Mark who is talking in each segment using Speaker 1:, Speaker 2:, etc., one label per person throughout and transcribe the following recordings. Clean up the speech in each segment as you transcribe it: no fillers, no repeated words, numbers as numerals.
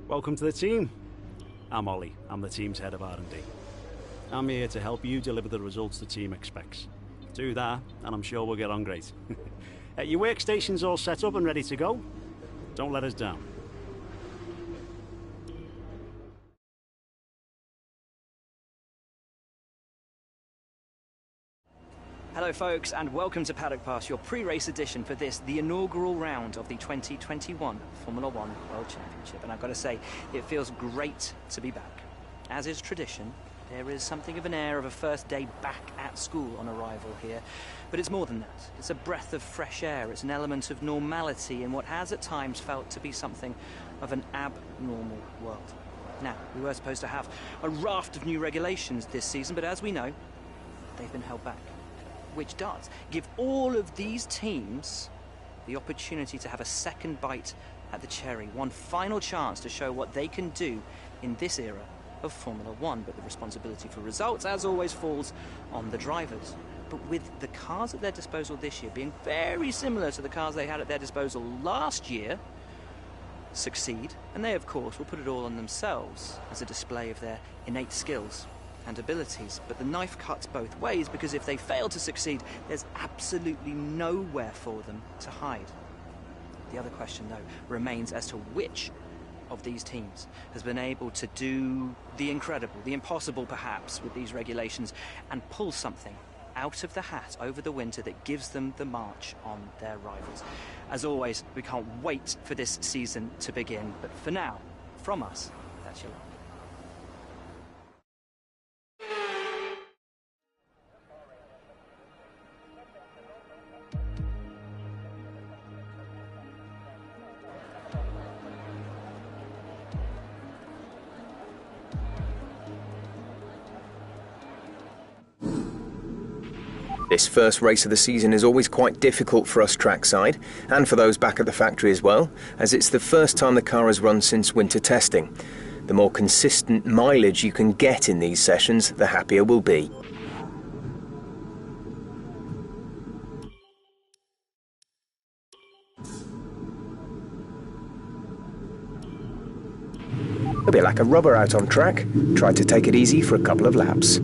Speaker 1: Welcome to the team. I'm Ollie. I'm the team's head of R&D. I'm here to help you deliver the results the team expects. Do that, and I'm sure we'll get on great. Your workstation's all set up and ready to go. Don't let us down.
Speaker 2: Hello folks, and welcome to Paddock Pass, your pre-race edition for this, the inaugural round of the 2021 Formula One World Championship. And I've got to say, it feels great to be back. As is tradition, there is something of an air of a first day back at school on arrival here. But it's more than that. It's a breath of fresh air. It's an element of normality in what has at times felt to be something of an abnormal world. Now, we were supposed to have a raft of new regulations this season, but as we know, they've been held back. Which does give all of these teams the opportunity to have a second bite at the cherry, one final chance to show what they can do in this era of Formula One. But the responsibility for results, as always, falls on the drivers. But with the cars at their disposal this year being very similar to the cars they had at their disposal last year, succeed, and they, of course, will put it all on themselves as a display of their innate skills and abilities. But the knife cuts both ways, because if they fail to succeed, there's absolutely nowhere for them to hide. The other question, though, remains as to which of these teams has been able to do the incredible, the impossible perhaps, with these regulations, and pull something out of the hat over the winter that gives them the march on their rivals. As always, we can't wait for this season to begin, but for now, from us, that's your luck.
Speaker 3: This first race of the season is always quite difficult for us trackside, and for those back at the factory as well, as it's the first time the car has run since winter testing. The more consistent mileage you can get in these sessions, the happier we'll be. A bit like a rubber out on track. Try to take it easy for a couple of laps.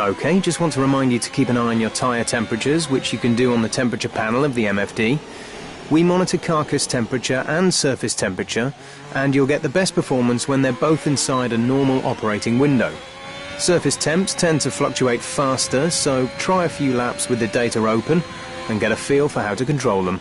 Speaker 3: OK, just want to remind you to keep an eye on your tyre temperatures, which you can do on the temperature panel of the MFD. We monitor carcass temperature and surface temperature, and you'll get the best performance when they're both inside a normal operating window. Surface temps tend to fluctuate faster, so try a few laps with the data open and get a feel for how to control them.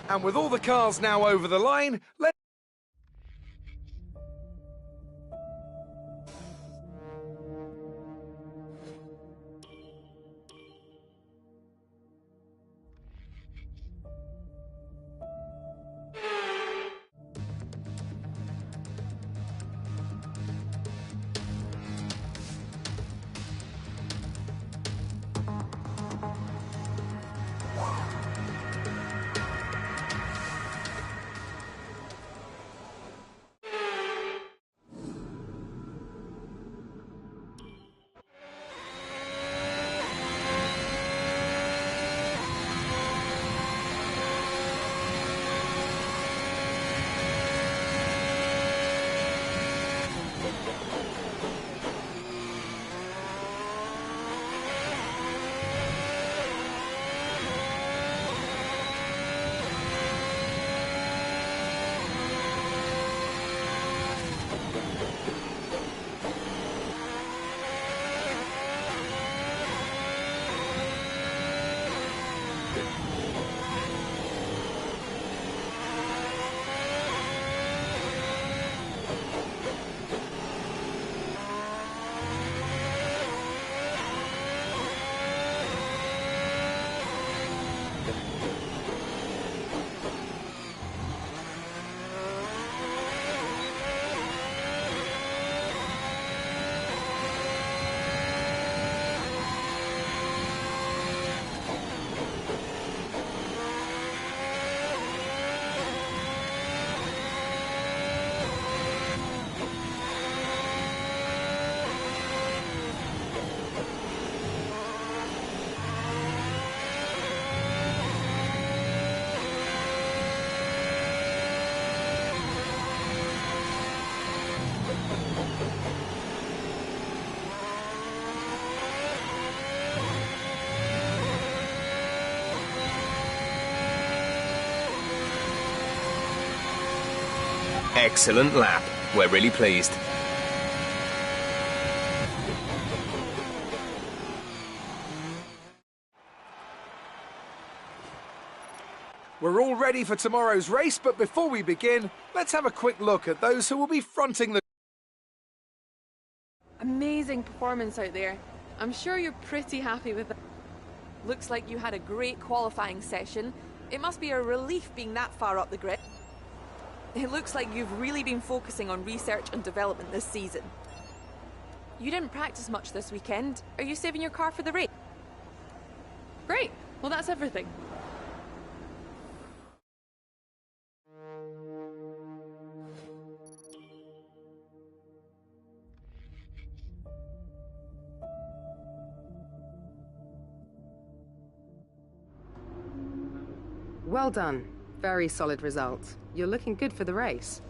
Speaker 4: And with all the cars now over the line, let's...
Speaker 3: Excellent lap. We're really pleased.
Speaker 4: We're all ready for tomorrow's race, but before we begin, let's have a quick look at those who will be fronting the...
Speaker 5: Amazing performance out there. I'm sure you're pretty happy with it. Looks like you had a great qualifying session. It must be a relief being that far up the grid. It looks like you've really been focusing on research and development this season. You didn't practice much this weekend. Are you saving your car for the race? Great. Well, that's everything.
Speaker 6: Well done. Very solid result. You're looking good for the race.